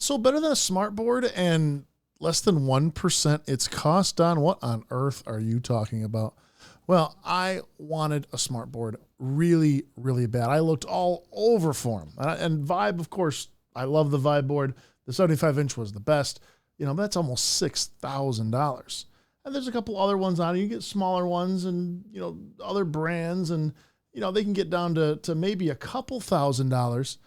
So better than a smart board and less than 1% its cost, Don? What on earth are you talking about? Well, I wanted a smart board really, really bad. I looked all over for them. And Vibe, of course, I love the Vibe board. The 75-inch was the best. That's almost $6,000. And there's a couple other ones on it. You get smaller ones and, other brands, and, they can get down to maybe a couple $1,000s.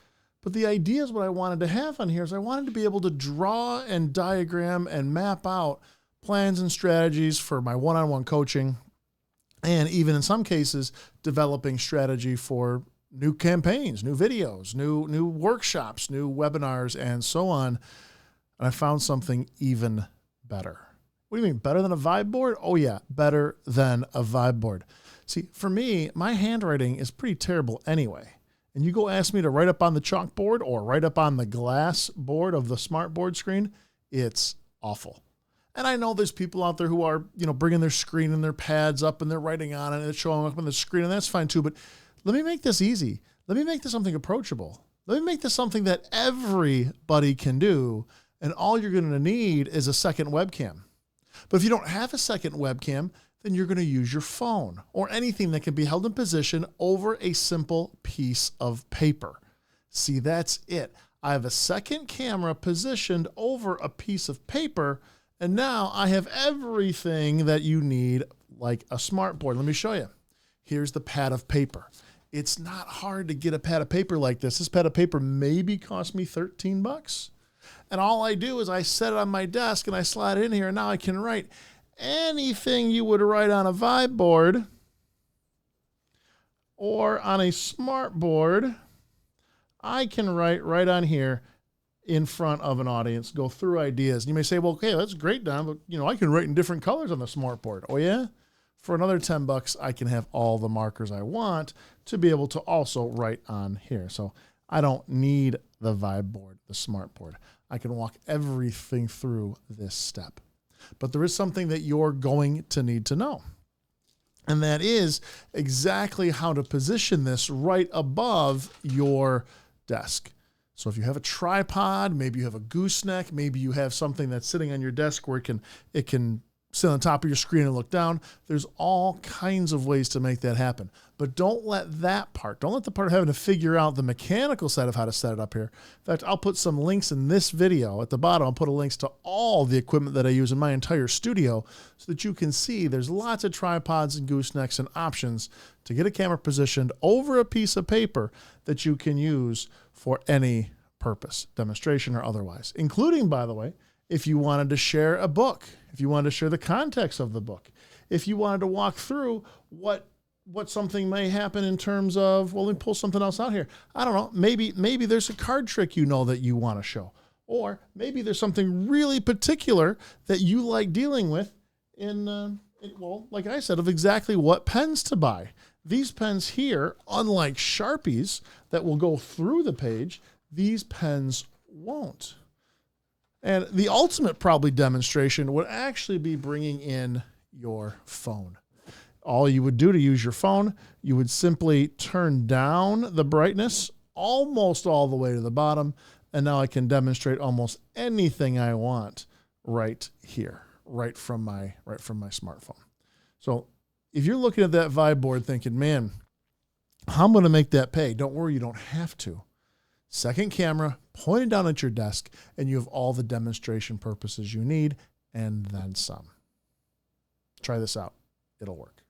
But the idea is what I wanted to have on here is I wanted to be able to draw and diagram and map out plans and strategies for my one-on-one coaching, and even in some cases, developing strategy for new campaigns, new videos, new workshops, new webinars, and so on. And I found something even better. What do you mean, better than a Vibe board? Oh yeah, better than a Vibe board. See, for me, my handwriting is pretty terrible anyway. And you go ask me to write up on the chalkboard or write up on the glass board of the smart board screen, it's awful. And I know there's people out there who are, bringing their screen and their pads up and they're writing on it and it's showing up on the screen, and that's fine too. But let me make this easy. Let me make this something approachable. Let me make this something that everybody can do. And all you're going to need is a second webcam. But if you don't have a second webcam, then you're going to use your phone or anything that can be held in position over a simple piece of paper. See, that's it. I have a second camera positioned over a piece of paper, and now I have everything that you need like a smart board. Let me show you. Here's the pad of paper. It's not hard to get a pad of paper like this. This pad of paper maybe cost me $13. And all I do is I set it on my desk and I slide it in here, and now I can write anything you would write on a Vibe board or on a smart board. I can write right on here in front of an audience, go through ideas. And you may say, well, okay, that's great, Don, but I can write in different colors on the smart board. Oh yeah? For another $10, I can have all the markers I want to be able to also write on here. So I don't need the Vibe board, the smart board. I can walk everything through this step. But there is something that you're going to need to know. And that is exactly how to position this right above your desk. So if you have a tripod, maybe you have a gooseneck, maybe you have something that's sitting on your desk where it can sit on top of your screen and look down. There's all kinds of ways to make that happen. But don't let the part of having to figure out the mechanical side of how to set it up here. In fact, I'll put some links in this video. At the bottom, I'll put links to all the equipment that I use in my entire studio so that you can see there's lots of tripods and goosenecks and options to get a camera positioned over a piece of paper that you can use for any purpose, demonstration or otherwise, including, by the way, if you wanted to share a book, if you wanted to share the context of the book, if you wanted to walk through what something may happen in terms of, well, let me pull something else out here. I don't know. Maybe there's a card trick that you want to show, or maybe there's something really particular that you like dealing with like I said, of exactly what pens to buy. These pens here, unlike Sharpies that will go through the page, these pens won't. And the ultimate probably demonstration would actually be bringing in your phone. All you would do to use your phone, you would simply turn down the brightness almost all the way to the bottom. And now I can demonstrate almost anything I want right here, right from my smartphone. So if you're looking at that Vibe board thinking, man, how am I going to make that pay? Don't worry, you don't have to. Second camera, pointed down at your desk, and you have all the demonstration purposes you need, and then some. Try this out. It'll work.